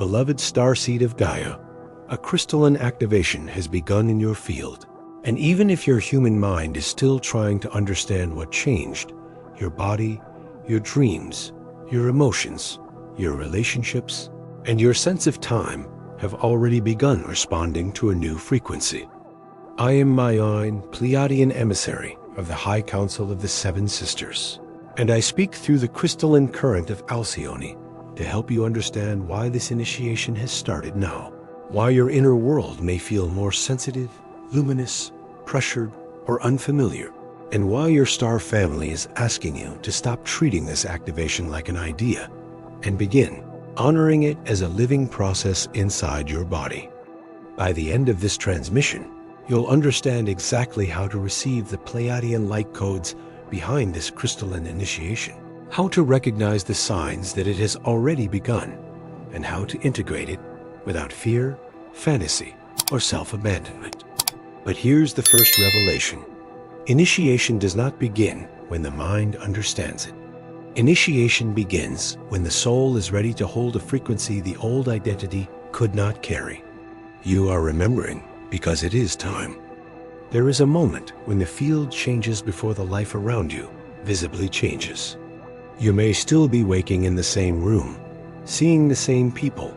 Beloved Starseed of Gaia, a crystalline activation has begun in your field. And even if your human mind is still trying to understand what changed, your body, your dreams, your emotions, your relationships, and your sense of time have already begun responding to a new frequency. I am my own Pleiadian emissary of the High Council of the Seven Sisters, and I speak through the crystalline current of Alcyone to help you understand why this initiation has started now, why your inner world may feel more sensitive, luminous, pressured, or unfamiliar, and why your star family is asking you to stop treating this activation like an idea and begin honoring it as a living process inside your body. By the end of this transmission, you'll understand exactly how to receive the Pleiadian light codes behind this crystalline initiation, how to recognize the signs that it has already begun, and how to integrate it without fear, fantasy, or self-abandonment. But here's the first revelation. Initiation does not begin when the mind understands it. Initiation begins when the soul is ready to hold a frequency the old identity could not carry. You are remembering because it is time. There is a moment when the field changes before the life around you visibly changes. You may still be waking in the same room, seeing the same people,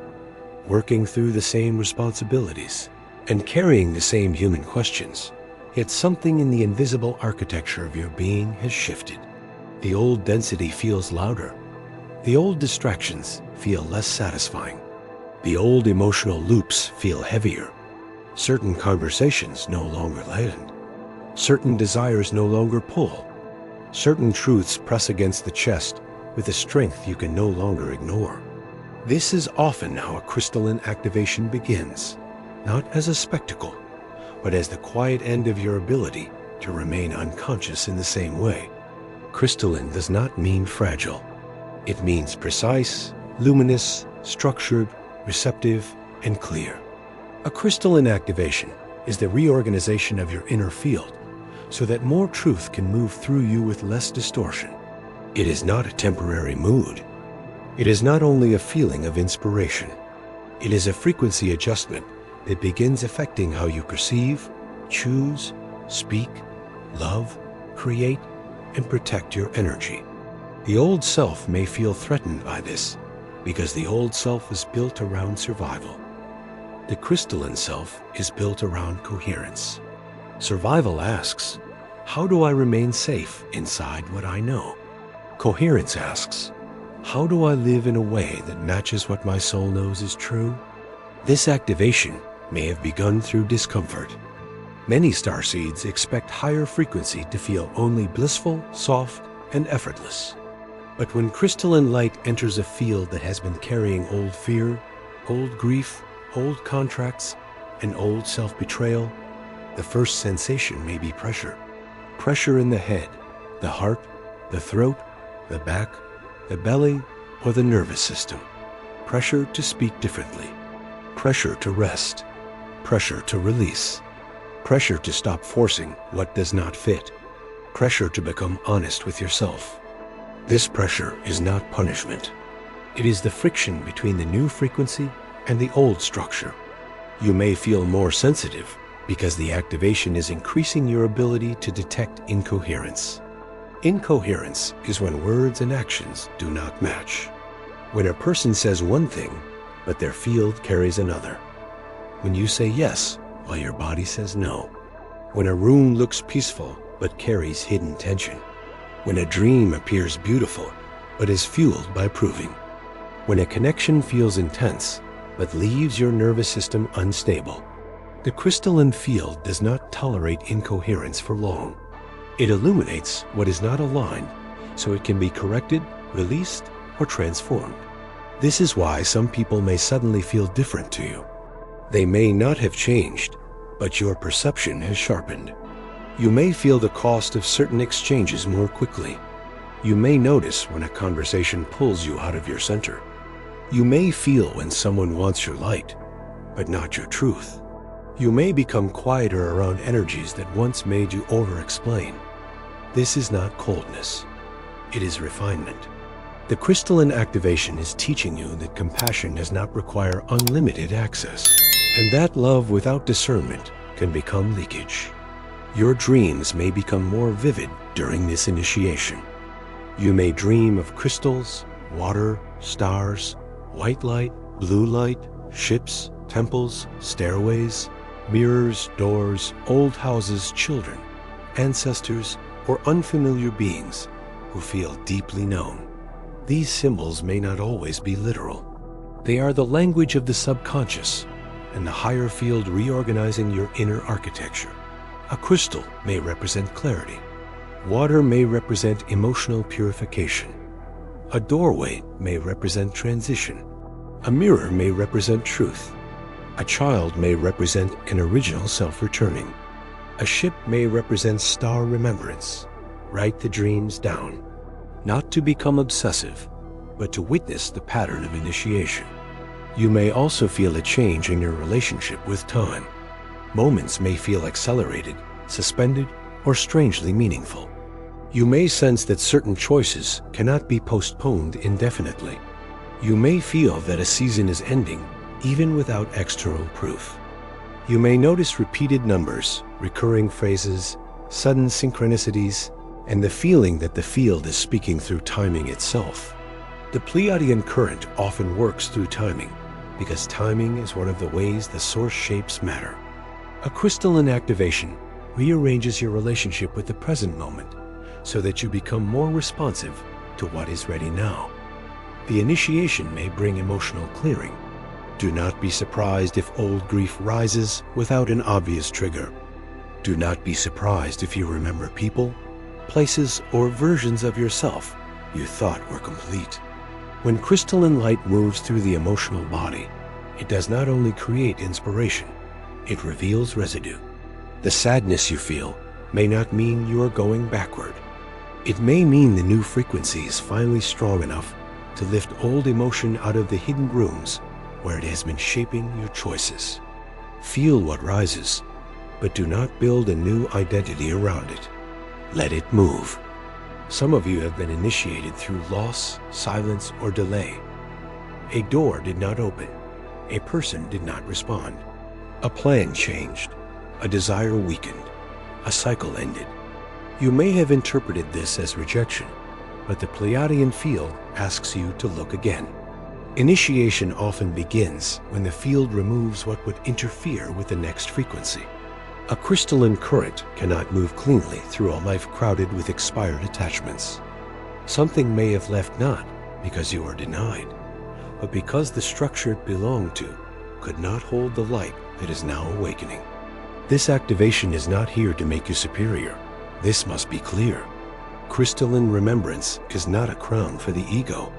working through the same responsibilities, and carrying the same human questions, yet something in the invisible architecture of your being has shifted. The old density feels louder. The old distractions feel less satisfying. The old emotional loops feel heavier. Certain conversations no longer land. Certain desires no longer pull. Certain truths press against the chest with a strength you can no longer ignore. This is often how a crystalline activation begins, not as a spectacle, but as the quiet end of your ability to remain unconscious in the same way. Crystalline does not mean fragile. It means precise, luminous, structured, receptive, and clear. A crystalline activation is the reorganization of your inner field so that more truth can move through you with less distortion. It is not a temporary mood. It is not only a feeling of inspiration. It is a frequency adjustment that begins affecting how you perceive, choose, speak, love, create, and protect your energy. The old self may feel threatened by this because the old self is built around survival. The crystalline self is built around coherence. Survival asks, how do I remain safe inside what I know? Coherence asks, how do I live in a way that matches what my soul knows is true? This activation may have begun through discomfort. Many starseeds expect higher frequency to feel only blissful, soft, and effortless. But when crystalline light enters a field that has been carrying old fear, old grief, old contracts, and old self-betrayal, the first sensation may be pressure. Pressure in the head, the heart, the throat, the back, the belly, or the nervous system. Pressure to speak differently. Pressure to rest. Pressure to release. Pressure to stop forcing what does not fit. Pressure to become honest with yourself. This pressure is not punishment. It is the friction between the new frequency and the old structure. You may feel more sensitive because the activation is increasing your ability to detect incoherence. Incoherence is when words and actions do not match. When a person says one thing, but their field carries another. When you say yes, while your body says no. When a room looks peaceful, but carries hidden tension. When a dream appears beautiful, but is fueled by proving. When a connection feels intense, but leaves your nervous system unstable. The crystalline field does not tolerate incoherence for long. It illuminates what is not aligned, so it can be corrected, released, or transformed. This is why some people may suddenly feel different to you. They may not have changed, but your perception has sharpened. You may feel the cost of certain exchanges more quickly. You may notice when a conversation pulls you out of your center. You may feel when someone wants your light, but not your truth. You may become quieter around energies that once made you over-explain. This is not coldness. It is refinement. The crystalline activation is teaching you that compassion does not require unlimited access, and that love without discernment can become leakage. Your dreams may become more vivid during this initiation. You may dream of crystals, water, stars, white light, blue light, ships, temples, stairways, mirrors, doors, old houses, children, ancestors, or unfamiliar beings who feel deeply known. These symbols may not always be literal. They are the language of the subconscious and the higher field reorganizing your inner architecture. A crystal may represent clarity. Water may represent emotional purification. A doorway may represent transition. A mirror may represent truth. A child may represent an original self returning. A ship may represent star remembrance. Write the dreams down, not to become obsessive, but to witness the pattern of initiation. You may also feel a change in your relationship with time. Moments may feel accelerated, suspended, or strangely meaningful. You may sense that certain choices cannot be postponed indefinitely. You may feel that a season is ending, even without external proof. You may notice repeated numbers, recurring phrases, sudden synchronicities, and the feeling that the field is speaking through timing itself. The Pleiadian current often works through timing, because timing is one of the ways the source shapes matter. A crystalline activation rearranges your relationship with the present moment so that you become more responsive to what is ready now. The initiation may bring emotional clearing. Do not be surprised if old grief rises without an obvious trigger. Do not be surprised if you remember people, places, or versions of yourself you thought were complete. When crystalline light moves through the emotional body, it does not only create inspiration, it reveals residue. The sadness you feel may not mean you are going backward. It may mean the new frequency is finally strong enough to lift old emotion out of the hidden rooms where it has been shaping your choices. Feel what rises, but do not build a new identity around it. Let it move. Some of you have been initiated through loss, silence, or delay. A door did not open. A person did not respond. A plan changed. A desire weakened. A cycle ended. You may have interpreted this as rejection, but the Pleiadian field asks you to look again. Initiation often begins when the field removes what would interfere with the next frequency. A crystalline current cannot move cleanly through a life crowded with expired attachments. Something may have left not because you are denied, but because the structure it belonged to could not hold the light that is now awakening. This activation is not here to make you superior. This must be clear. Crystalline remembrance is not a crown for the ego.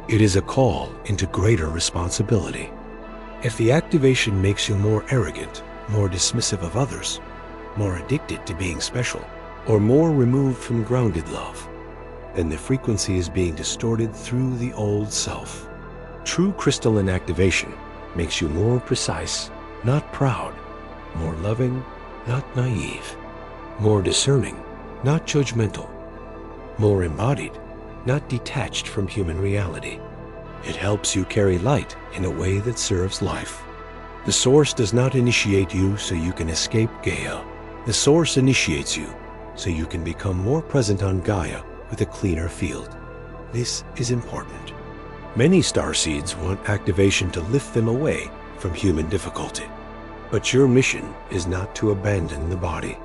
It is a call into greater responsibility. If the activation makes you more arrogant, more dismissive of others, more addicted to being special, or more removed from grounded love, then the frequency is being distorted through the old self. True crystalline activation makes you more precise, not proud, more loving, not naive, more discerning, not judgmental, more embodied, not detached from human reality. It helps you carry light in a way that serves life. The Source does not initiate you so you can escape Gaia. The Source initiates you so you can become more present on Gaia with a cleaner field. This is important. Many starseeds want activation to lift them away from human difficulty. But your mission is not to abandon the body.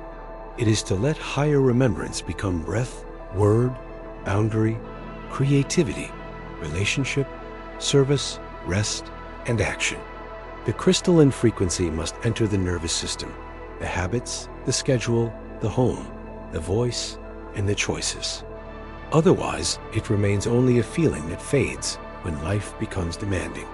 It is to let higher remembrance become breath, word, boundary, creativity, relationship, service, rest, and action. The crystalline frequency must enter the nervous system, the habits, the schedule, the home, the voice, and the choices. Otherwise, it remains only a feeling that fades when life becomes demanding.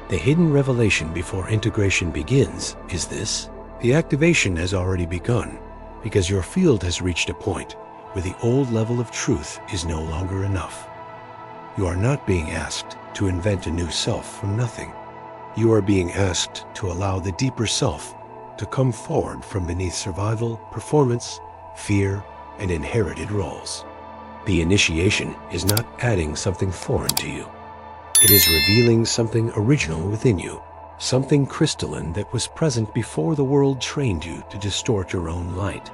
The hidden revelation before integration begins is this: the activation has already begun because your field has reached a point where the old level of truth is no longer enough. You are not being asked to invent a new self from nothing. You are being asked to allow the deeper self to come forward from beneath survival, performance, fear, and inherited roles. The initiation is not adding something foreign to you. It is revealing something original within you, something crystalline that was present before the world trained you to distort your own light.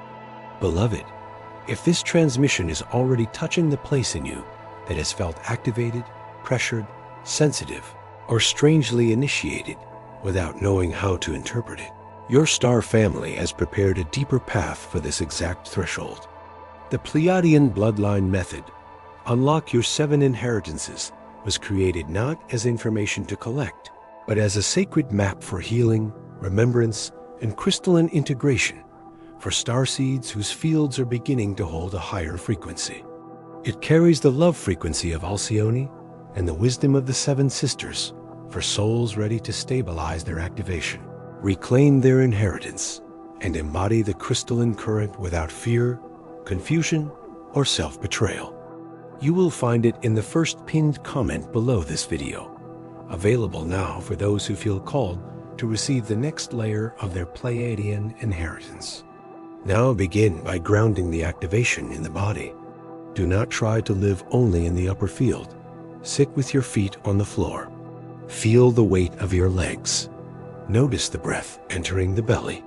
Beloved, if this transmission is already touching the place in you that has felt activated, pressured, sensitive, or strangely initiated without knowing how to interpret it, your star family has prepared a deeper path for this exact threshold. The Pleiadian bloodline method, Unlock Your 7 Inheritances, was created not as information to collect, but as a sacred map for healing, remembrance, and crystalline integration for starseeds whose fields are beginning to hold a higher frequency. It carries the love frequency of Alcyone and the wisdom of the 7 sisters for souls ready to stabilize their activation, reclaim their inheritance, and embody the crystalline current without fear, confusion, or self-betrayal. You will find it in the first pinned comment below this video, available now for those who feel called to receive the next layer of their Pleiadian inheritance. Now begin by grounding the activation in the body. Do not try to live only in the upper field. Sit with your feet on the floor. Feel the weight of your legs. Notice the breath entering the belly.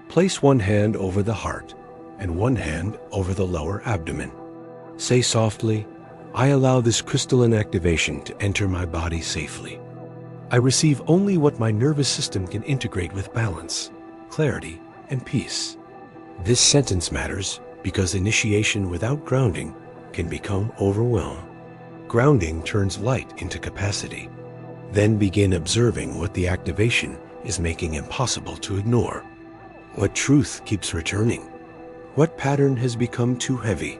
Place one hand over the heart and one hand over the lower abdomen. Say softly, I allow this crystalline activation to enter my body safely. I receive only what my nervous system can integrate with balance, clarity, and peace. This sentence matters because initiation without grounding can become overwhelm. Grounding turns light into capacity. Then begin observing what the activation is making impossible to ignore. What truth keeps returning? What pattern has become too heavy?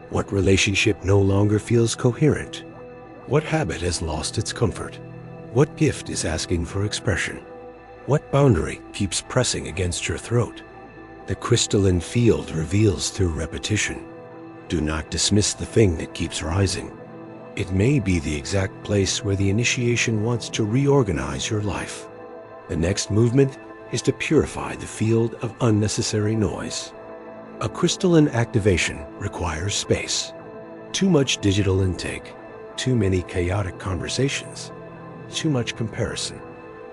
What relationship no longer feels coherent? What habit has lost its comfort? What gift is asking for expression? What boundary keeps pressing against your throat? The crystalline field reveals through repetition. Do not dismiss the thing that keeps rising. It may be the exact place where the initiation wants to reorganize your life. The next movement is to purify the field of unnecessary noise. A crystalline activation requires space. Too much digital intake, too many chaotic conversations, too much comparison,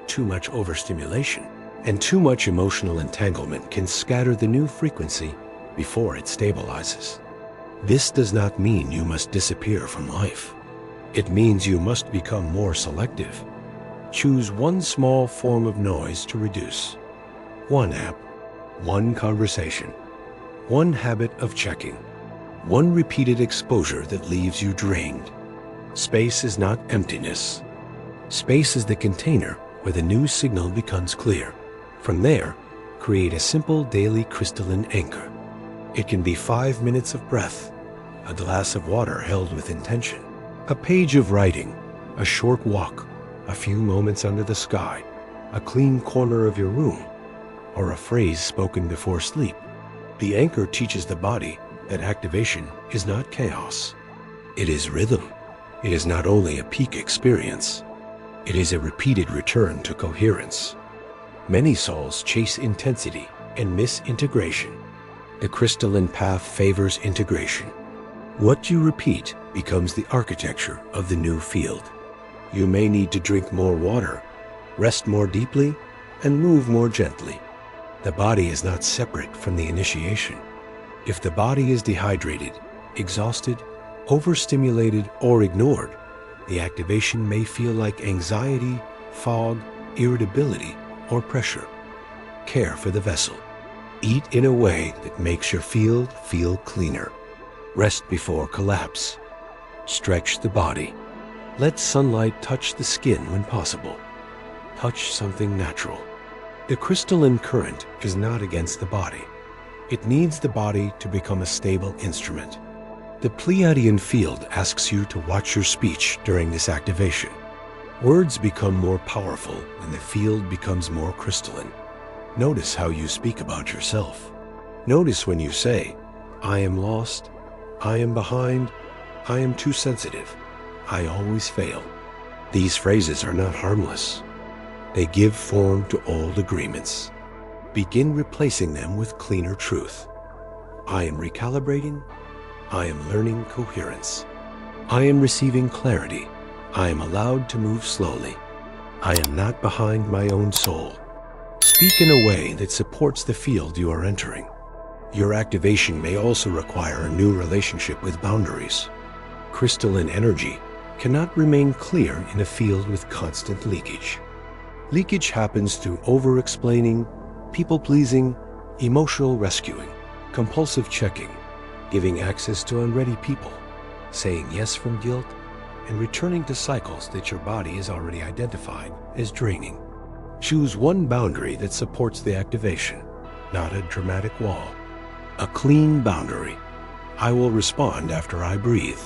too much overstimulation, and too much emotional entanglement can scatter the new frequency before it stabilizes. This does not mean you must disappear from life. It means you must become more selective. Choose one small form of noise to reduce. One app, one conversation, one habit of checking, one repeated exposure that leaves you drained. Space is not emptiness. Space is the container where the new signal becomes clear. From there, create a simple daily crystalline anchor. It can be 5 minutes of breath, a glass of water held with intention, a page of writing, a short walk, a few moments under the sky, a clean corner of your room, or a phrase spoken before sleep. The anchor teaches the body that activation is not chaos. It is rhythm. It is not only a peak experience. It is a repeated return to coherence. Many souls chase intensity and miss integration. The crystalline path favors integration. What you repeat becomes the architecture of the new field. You may need to drink more water, rest more deeply, and move more gently. The body is not separate from the initiation. If the body is dehydrated, exhausted, overstimulated, or ignored, the activation may feel like anxiety, fog, irritability, or pressure. Care for the vessel. Eat in a way that makes your field feel cleaner. Rest before collapse. Stretch the body. Let sunlight touch the skin when possible. Touch something natural. The crystalline current is not against the body. It needs the body to become a stable instrument. The Pleiadian field asks you to watch your speech during this activation. Words become more powerful when the field becomes more crystalline. Notice how you speak about yourself. Notice when you say, I am lost, I am behind, I am too sensitive, I always fail. These phrases are not harmless. They give form to old agreements. Begin replacing them with cleaner truth. I am recalibrating, I am learning coherence. I am receiving clarity. I am allowed to move slowly. I am not behind my own soul. Speak in a way that supports the field you are entering. Your activation may also require a new relationship with boundaries. Crystalline energy cannot remain clear in a field with constant leakage. Leakage happens through over-explaining, people-pleasing, emotional rescuing, compulsive checking, giving access to unready people, saying yes from guilt, and returning to cycles that your body has already identified as draining. Choose one boundary that supports the activation, not a dramatic wall. A clean boundary. I will respond after I breathe.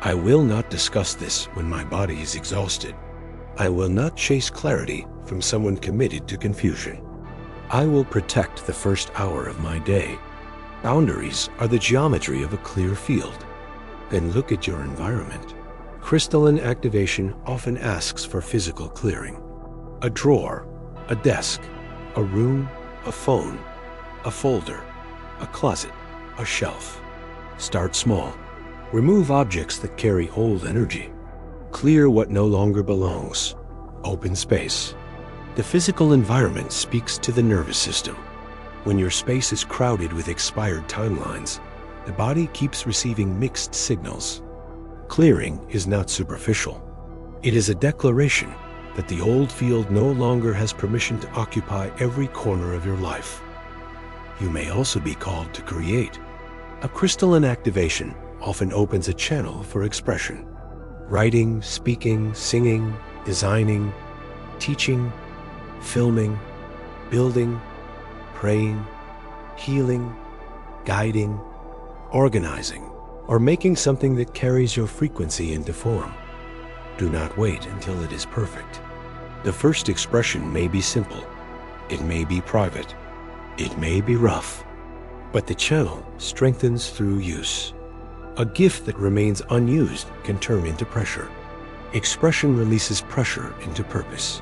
I will not discuss this when my body is exhausted. I will not chase clarity from someone committed to confusion. I will protect the first hour of my day. Boundaries are the geometry of a clear field. Then look at your environment. Crystalline activation often asks for physical clearing. A drawer, a desk, a room, a phone, a folder, a closet, a shelf. Start small. Remove objects that carry old energy. Clear what no longer belongs. Open space. The physical environment speaks to the nervous system. When your space is crowded with expired timelines, the body keeps receiving mixed signals. Clearing is not superficial. It is a declaration that the old field no longer has permission to occupy every corner of your life. You may also be called to create. A crystalline activation often opens a channel for expression. Writing, speaking, singing, designing, teaching, filming, building, praying, healing, guiding, organizing, or making something that carries your frequency into form. Do not wait until it is perfect. The first expression may be simple. It may be private. It may be rough. But the channel strengthens through use. A gift that remains unused can turn into pressure. Expression releases pressure into purpose.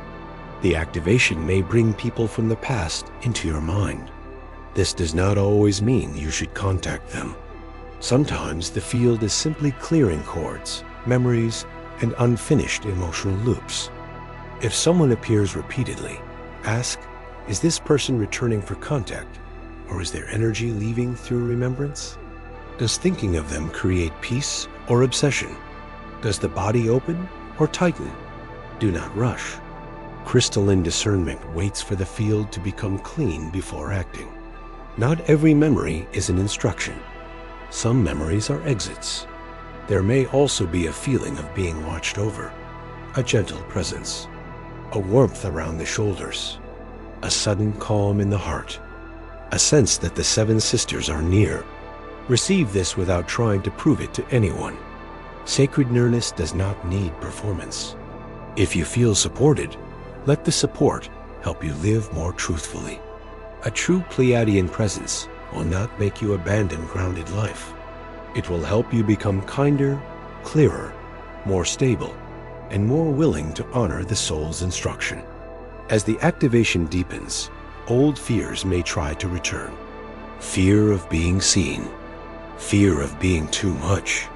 The activation may bring people from the past into your mind. This does not always mean you should contact them. Sometimes the field is simply clearing cords, memories, and unfinished emotional loops. If someone appears repeatedly, ask, is this person returning for contact, or is their energy leaving through remembrance? Does thinking of them create peace or obsession? Does the body open or tighten? Do not rush. Crystalline discernment waits for the field to become clean before acting. Not every memory is an instruction. Some memories are exits. There may also be a feeling of being watched over, a gentle presence, a warmth around the shoulders, a sudden calm in the heart, a sense that the seven sisters are near. Receive this without trying to prove it to anyone. Sacred nearness does not need performance. If you feel supported, let the support help you live more truthfully. A true Pleiadian presence will not make you abandon grounded life. It will help you become kinder, clearer, more stable, and more willing to honor the soul's instruction. As the activation deepens, old fears may try to return. Fear of being seen, fear of being too much,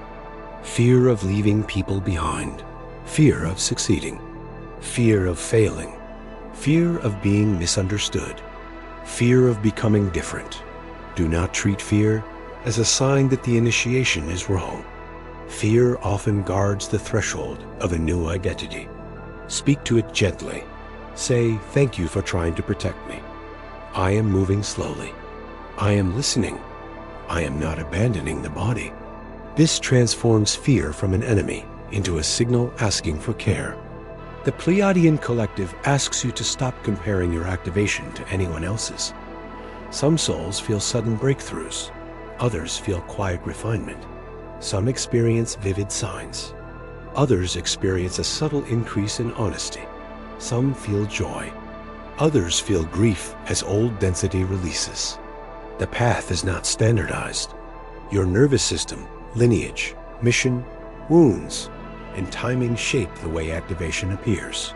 fear of leaving people behind, fear of succeeding, fear of failing, fear of being misunderstood, fear of becoming different. Do not treat fear as a sign that the initiation is wrong. Fear often guards the threshold of a new identity. Speak to it gently. Say, thank you for trying to protect me. I am moving slowly. I am listening. I am not abandoning the body. This transforms fear from an enemy into a signal asking for care. The Pleiadian Collective asks you to stop comparing your activation to anyone else's. Some souls feel sudden breakthroughs. Others feel quiet refinement. Some experience vivid signs. Others experience a subtle increase in honesty. Some feel joy. Others feel grief as old density releases. The path is not standardized. Your nervous system, lineage, mission, wounds, and timing shape the way activation appears.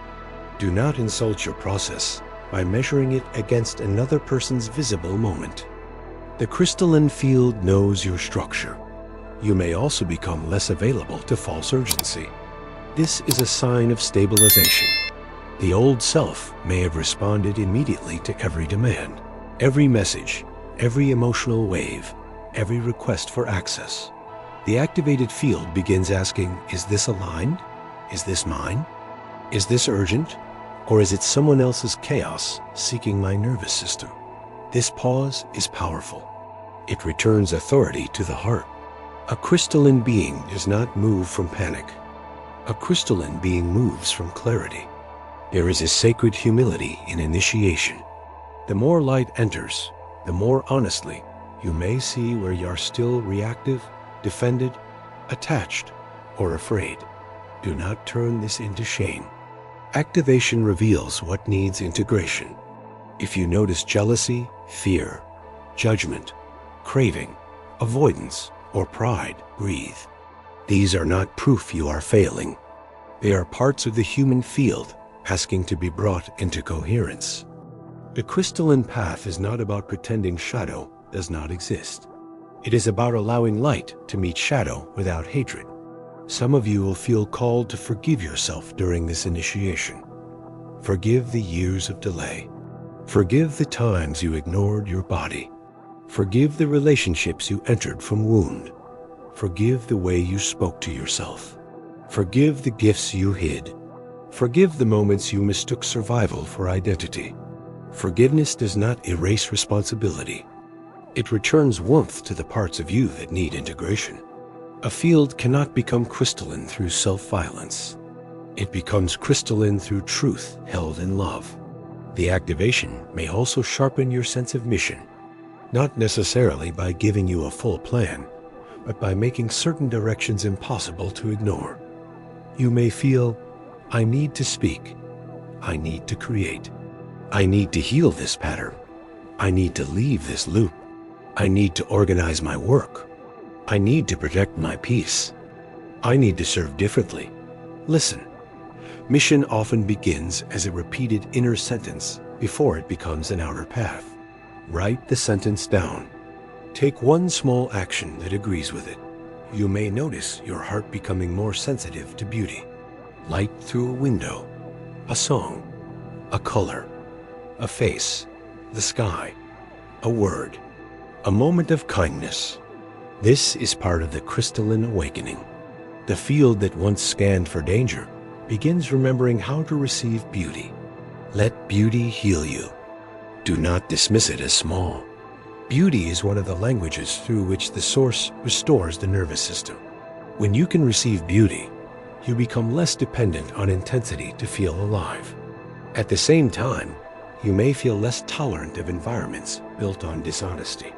Do not insult your process by measuring it against another person's visible moment. The crystalline field knows your structure. You may also become less available to false urgency. This is a sign of stabilization. The old self may have responded immediately to every demand, every message, every emotional wave, every request for access. The activated field begins asking, is this aligned? Is this mine? Is this urgent? Or is it someone else's chaos seeking my nervous system? This pause is powerful. It returns authority to the heart. A crystalline being does not move from panic. A crystalline being moves from clarity. There is a sacred humility in initiation. The more light enters, the more honestly you may see where you are still reactive, defended, attached, or afraid. Do not turn this into shame. Activation reveals what needs integration. If you notice jealousy, fear, judgment, craving, avoidance, or pride, breathe. These are not proof you are failing. They are parts of the human field asking to be brought into coherence. The crystalline path is not about pretending shadow does not exist. It is about allowing light to meet shadow without hatred. Some of you will feel called to forgive yourself during this initiation. Forgive the years of delay. Forgive the times you ignored your body. Forgive the relationships you entered from wound. Forgive the way you spoke to yourself. Forgive the gifts you hid. Forgive the moments you mistook survival for identity. Forgiveness does not erase responsibility. It returns warmth to the parts of you that need integration. A field cannot become crystalline through self-violence. It becomes crystalline through truth held in love. The activation may also sharpen your sense of mission, not necessarily by giving you a full plan, but by making certain directions impossible to ignore. You may feel, I need to speak. I need to create. I need to heal this pattern. I need to leave this loop. I need to organize my work. I need to protect my peace. I need to serve differently. Listen, mission often begins as a repeated inner sentence before it becomes an outer path. Write the sentence down. Take one small action that agrees with it. You may notice your heart becoming more sensitive to beauty. Light through a window, a song, a color, a face, the sky, a word, a moment of kindness. This is part of the crystalline awakening. The field that once scanned for danger begins remembering how to receive beauty. Let beauty heal you. Do not dismiss it as small. Beauty is one of the languages through which the source restores the nervous system. When you can receive beauty, you become less dependent on intensity to feel alive. At the same time, you may feel less tolerant of environments built on dishonesty.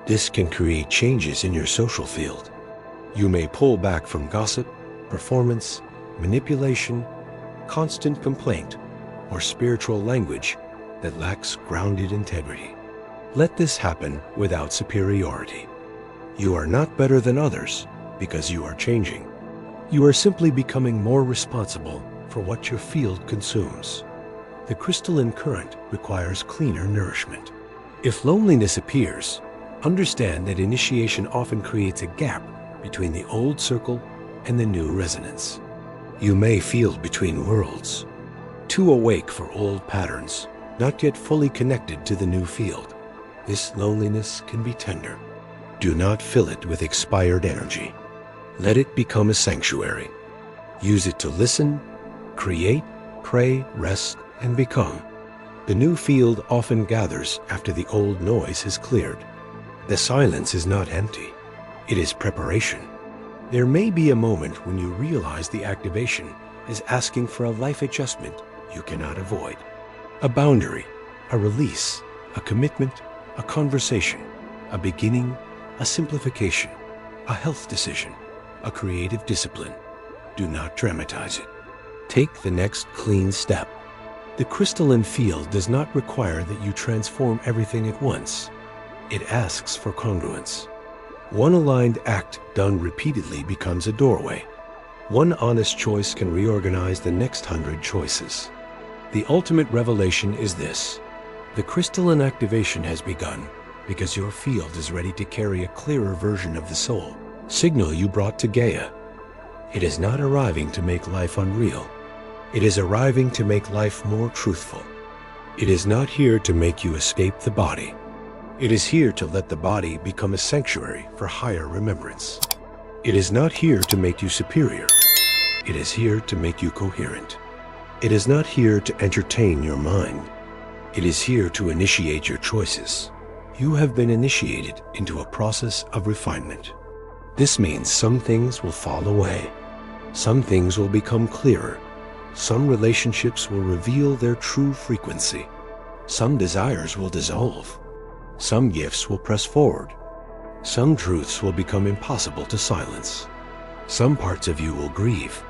This can create changes in your social field. You may pull back from gossip, performance, manipulation, constant complaint, or spiritual language that lacks grounded integrity. Let this happen without superiority. You are not better than others because you are changing. You are simply becoming more responsible for what your field consumes. The crystalline current requires cleaner nourishment. If loneliness appears, understand that initiation often creates a gap between the old circle and the new resonance. You may feel between worlds, too awake for old patterns, not yet fully connected to the new field. This loneliness can be tender. Do not fill it with expired energy. Let it become a sanctuary. Use it to listen, create, pray, rest, and become. The new field often gathers after the old noise has cleared. The silence is not empty. It is preparation. There may be a moment when you realize the activation is asking for a life adjustment you cannot avoid. A boundary, a release, a commitment, a conversation, a beginning, a simplification, a health decision, a creative discipline. Do not dramatize it. Take the next clean step. The crystalline field does not require that you transform everything at once. It asks for congruence. One aligned act done repeatedly becomes a doorway. One honest choice can reorganize the next 100 choices. The ultimate revelation is this: the crystalline activation has begun because your field is ready to carry a clearer version of the soul signal you brought to Gaia. It is not arriving to make life unreal. It is arriving to make life more truthful. It is not here to make you escape the body. It is here to let the body become a sanctuary for higher remembrance. It is not here to make you superior. It is here to make you coherent. It is not here to entertain your mind. It is here to initiate your choices. You have been initiated into a process of refinement. This means some things will fall away. Some things will become clearer. Some relationships will reveal their true frequency. Some desires will dissolve. Some gifts will press forward. Some truths will become impossible to silence. Some parts of you will grieve.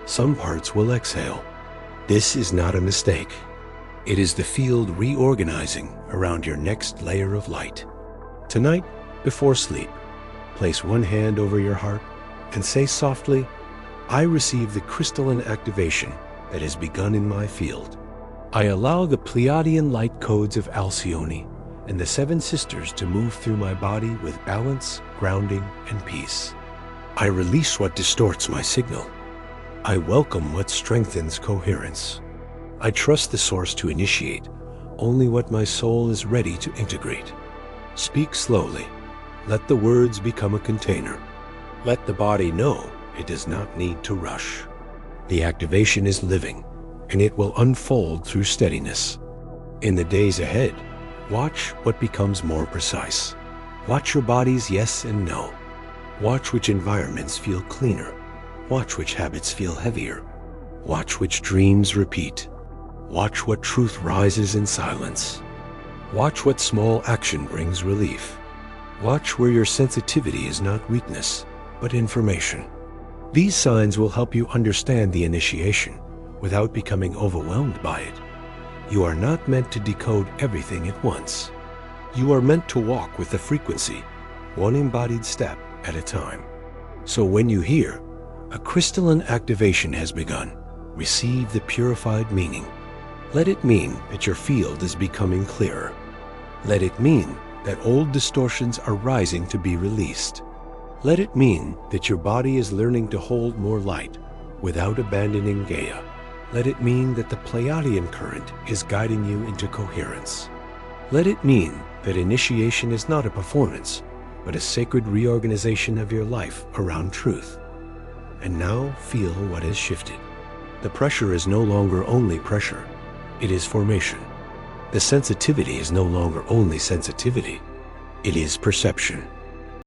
Some parts will exhale. This is not a mistake. It is the field reorganizing around your next layer of light. Tonight, before sleep, place one hand over your heart and say softly, I receive the crystalline activation that has begun in my field. I allow the Pleiadian light codes of Alcyone and the Seven Sisters to move through my body with balance, grounding, and peace. I release what distorts my signal. I welcome what strengthens coherence. I trust the source to initiate only what my soul is ready to integrate. Speak slowly. Let the words become a container. Let the body know it does not need to rush. The activation is living, and it will unfold through steadiness. In the days ahead, watch what becomes more precise. Watch your body's yes and no. Watch which environments feel cleaner. Watch which habits feel heavier. Watch which dreams repeat. Watch what truth rises in silence. Watch what small action brings relief. Watch where your sensitivity is not weakness, but information. These signs will help you understand the initiation without becoming overwhelmed by it. You are not meant to decode everything at once. You are meant to walk with the frequency, one embodied step at a time. So when you hear, a crystalline activation has begun, receive the purified meaning. Let it mean that your field is becoming clearer. Let it mean that old distortions are rising to be released. Let it mean that your body is learning to hold more light without abandoning Gaia. Let it mean that the Pleiadian current is guiding you into coherence. Let it mean that initiation is not a performance, but a sacred reorganization of your life around truth. And now feel what has shifted. The pressure is no longer only pressure, it is formation. The sensitivity is no longer only sensitivity, it is perception.